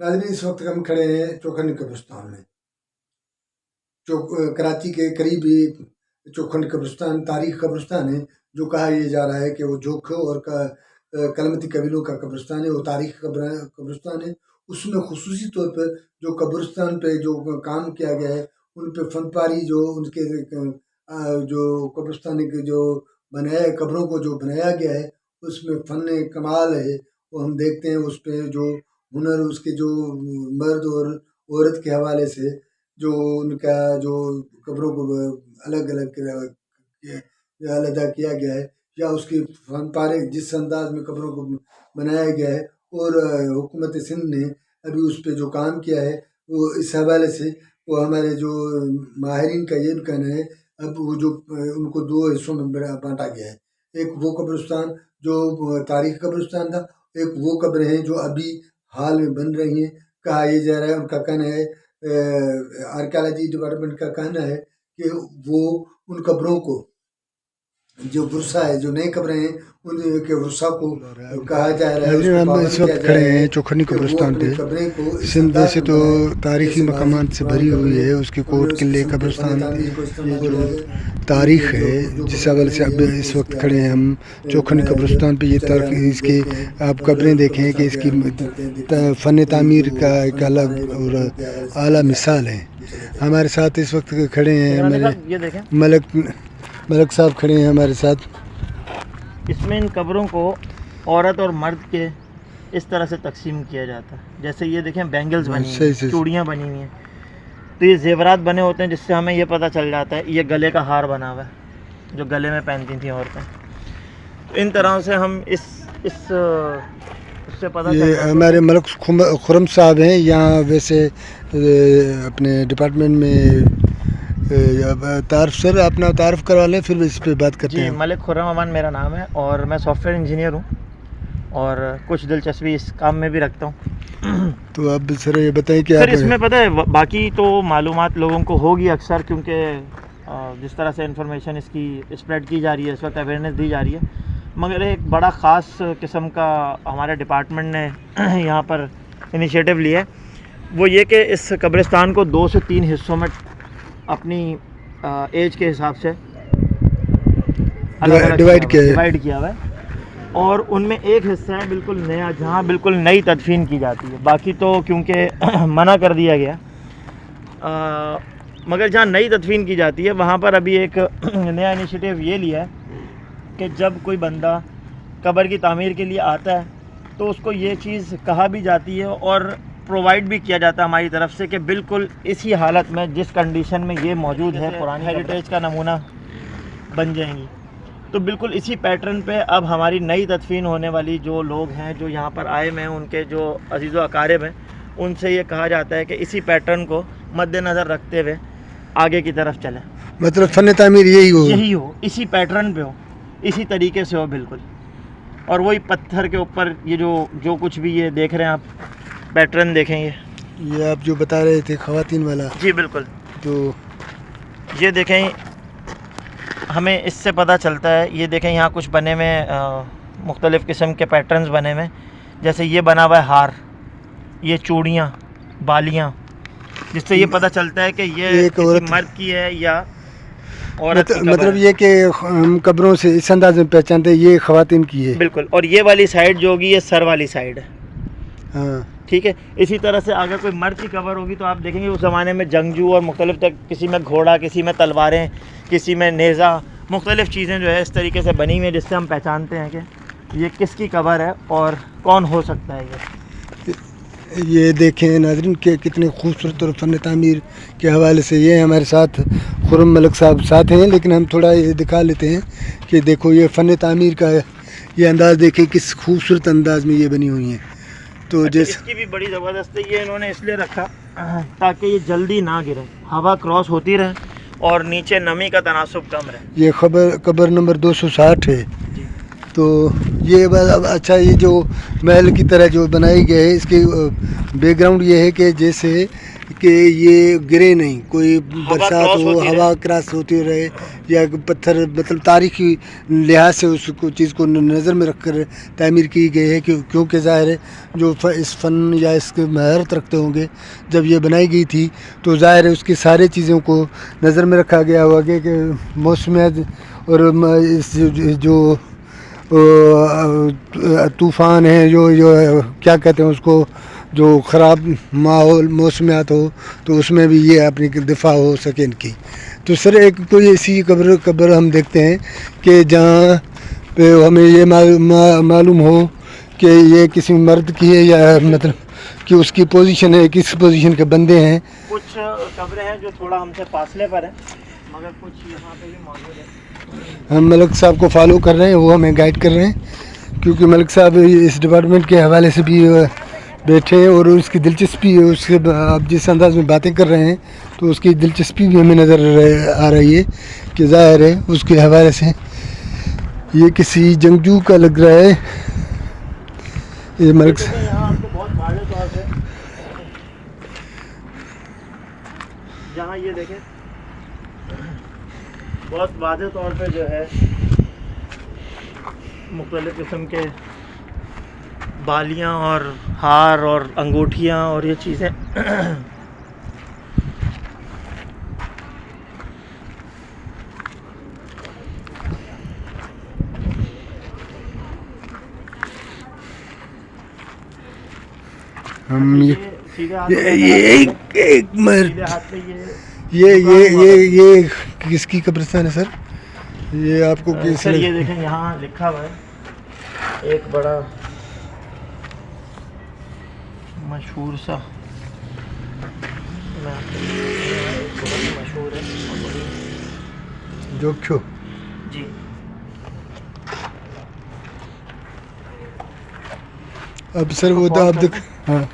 नाज़रीन, इस वक्त हम खड़े हैं चौखंडी कब्रिस्तान में। कराची के करीब ही चौखंडी कब्रिस्तान तारीख कब्रिस्तान है, जो कहा यह जा रहा है कि वो जोख और कलमती कबीलों का कब्रिस्तान है, वो तारीख कब्रिस्तान है। उसमें खुसूसी तौर पर जो कब्रिस्तान पे जो काम किया गया है, उन पे फनपारी जो उनके जो कब्रिस्तान के जो बनाया कब्रों को जो बनाया गया है, उसमें फ़न कमाल है। वो हम देखते हैं उस पे जो हुनर, उसके जो मर्द और औरत के हवाले से जो उनका जो कब्रों को अलग अलग अलहदा किया गया है, या उसकी फन पारे जिस अंदाज में कब्रों को बनाया गया है। और हुकूमत सिंध ने अभी उस पर जो काम किया है, वो इस हवाले से वो हमारे जो माहिरीन का ये भी कहना है, अब वो जो उनको दो हिस्सों में बांटा गया है। एक वो कब्रिस्तान जो तारीखी कब्रिस्तान था, एक वो कब्रें हैं जो अभी हाल में बन रही हैं। कहा यह जा रहा है, उनका कहना है, आर्कियोलॉजी डिपार्टमेंट का कहना है कि वो उन कब्रों को जो वुरसा है, जो नई कब्रें हैं, उनके वुरसा को कहा जा रहा है। हम इस वक्त खड़े हैं चौखंडी कब्रिस्तान पे। सिंध वैसे तो तारीखी मकामात से भरी हुई है, उसके कोट किले कब्रिस्तान जो तारीख है, जिस हवाले से अब इस वक्त खड़े हैं हम चौखंडी कब्रिस्तान पे। ये इसके आप कब्रें देखें कि इसकी फ़न तामीर का एक अलग और आला मिसाल है। हमारे साथ इस वक्त खड़े हैं हमारे मलक साहब खड़े हैं हमारे साथ। इसमें इन कब्रों को औरत और मर्द के इस तरह से तकसीम किया जाता है। जैसे ये देखें, बैंगल्स बनी हुई हैं, चूड़ियाँ बनी हुई हैं, तो ये जेवरात बने होते हैं, जिससे हमें ये पता चल जाता है। ये गले का हार बना हुआ है, जो गले में पहनती थी औरतें। तो इन तरह से हम उससे पता ये हमारे मलक खुरम साहब हैं यहाँ। वैसे अपने डिपार्टमेंट में तारफ सर अपना तारफ़ करवा लें, फिर इस पे बात करते हैं। मलिक खुर्रम अमान मेरा नाम है और मैं सॉफ्टवेयर इंजीनियर हूँ और कुछ दिलचस्पी इस काम में भी रखता हूँ। तो अब सर ये बताएं कि सर इसमें पता है, बाकी तो मालूमात लोगों को होगी अक्सर, क्योंकि जिस तरह से इन्फॉर्मेशन इसकी स्प्रेड की जा रही है, इस वक्त अवेयरनेस दी जा रही है। मगर एक बड़ा ख़ास किस्म का हमारे डिपार्टमेंट ने यहाँ पर इनिशिएटिव लिया है, वो ये कि इस कब्रिस्तान को 2 से 3 हिस्सों में अपनी एज के हिसाब से डिवाइड किया हुआ है। और उनमें एक हिस्सा है बिल्कुल नया, जहाँ बिल्कुल नई तदफीन की जाती है। बाकी तो क्योंकि मना कर दिया गया, मगर जहाँ नई तदफीन की जाती है वहाँ पर अभी एक नया इनिशिएटिव ये लिया है कि जब कोई बंदा कब्र की तामीर के लिए आता है तो उसको ये चीज़ कहा भी जाती है और प्रोवाइड भी किया जाता है हमारी तरफ से कि बिल्कुल इसी हालत में जिस कंडीशन में ये मौजूद है, पुरानी हेरिटेज का नमूना बन जाएंगी। तो बिल्कुल इसी पैटर्न पे अब हमारी नई तदफीन होने वाली जो लोग हैं, जो यहाँ पर आए हुए हैं, उनके जो अजीज़ व अकारिब हैं, उनसे ये कहा जाता है कि इसी पैटर्न को मद्देनज़र रखते हुए आगे की तरफ चलें। मतलब फ़न तामीर यही हो, इसी पैटर्न पे हो, इसी तरीके से हो बिल्कुल। और वही पत्थर के ऊपर ये जो कुछ भी ये देख रहे हैं आप, पैटर्न देखेंगे। ये आप जो बता रहे थे ख़वातीन वाला। जी बिल्कुल। तो ये देखें, हमें इससे पता चलता है। ये देखें यहाँ कुछ बने में मुख्तलिफ़ किस्म के पैटर्न्स बने में, जैसे ये बना हुआ है हार, ये चूड़ियाँ, बालियाँ, जिससे ये पता चलता है कि ये किसी मर्द की है या औरत की। मतलब ये कि हम कब्रों से इस अंदाज में पहचानते हैं ये ख़वातीन की है। बिल्कुल। और ये वाली साइड जो होगी, ये सर वाली साइड है। हाँ ठीक है। इसी तरह से अगर कोई मर्द की कब्र होगी तो आप देखेंगे उस ज़माने में जंगजू और मुख्तलिफ तक, किसी में घोड़ा, किसी में तलवारें, किसी में नेज़ा, मुख्तलिफ चीज़ें जो है इस तरीके से बनी हुई हैं, जिससे हम पहचानते हैं कि ये किसकी कब्र है और कौन हो सकता है ये देखें नाज़रीन के कितने खूबसूरत और फ़न तामीर के हवाले से। ये हमारे साथ खुर्रम मलिक साहब साथ हैं, लेकिन हम थोड़ा ये दिखा लेते हैं कि देखो ये फ़न तामीर का ये अंदाज़ देखें, किस खूबसूरत अंदाज में ये बनी हुई हैं। तो जैसे इसकी भी बड़ी ज़बरदस्त है, ये इन्होंने इसलिए रखा ताकि ये जल्दी ना गिरे, हवा क्रॉस होती रहे और नीचे नमी का तनासुब कम रहे। ये कब्र नंबर 260 है। तो ये अच्छा, ये जो महल की तरह जो बनाई गई है, इसकी बैकग्राउंड ये है कि जैसे کہ یہ گرے نہیں, کوئی برسات کراس ہو, ہوتی ہوا کراس ہوتی رہے, یا پتھر, مطلب تاریخی لحاظ سے اس کو چیز کو نظر میں رکھ کر تعمیر کی گئی ہے. کیونکہ ظاہر ہے جو اس فن یا اس کے مہارت رکھتے ہوں گے, جب یہ بنائی گئی تھی تو ظاہر ہے اس کی سارے چیزوں کو نظر میں رکھا گیا ہوگا کہ موسمیات اور جو طوفان ہیں, جو کیا کہتے ہیں اس کو, جو خراب ماحول موسمیات ہو, تو اس میں بھی یہ اپنی دفاع ہو سکے ان کی. تو سر ایک کوئی ایسی قبر ہم دیکھتے ہیں کہ جہاں پہ ہمیں یہ معلوم ہو کہ یہ کسی مرد کی ہے, یا مطلب کہ اس کی پوزیشن ہے, کس پوزیشن کے بندے ہیں. کچھ قبریں ہیں جو تھوڑا ہم سے فاصلے پر ہیں, مگر کچھ یہاں پہ بھی موجود ہیں. ہم ملک صاحب کو فالو کر رہے ہیں, وہ ہمیں گائیڈ کر رہے ہیں, کیونکہ ملک صاحب اس ڈپارٹمنٹ کے حوالے سے بھی بیٹھے ہیں اور اس کی دلچسپی, اس کے آپ جس انداز میں باتیں کر رہے ہیں تو اس کی دلچسپی بھی ہمیں نظر آ رہی ہے کہ ظاہر ہے اس کے حوالے سے یہ کسی جنگجو کا لگ رہا ہے. یہ ملک صاحب یہاں آپ کو بہت واضح طور پہ, جہاں یہ دیکھیں بہت واضح طور پہ جو ہے مختلف قسم کے بالیاں اور ہار اور انگوٹھیاں اور یہ چیزیں ہم سیدھے ہاتھ پہ یہ کس کی قبرستان ہے سر؟ یہ آپ کو سر یہ دیکھیں یہاں لکھا ہوا ہے ایک بڑا مشہور سا, مشہور ہے جوکھو جی. اب سر وہ تو آپ دیکھ, ہاں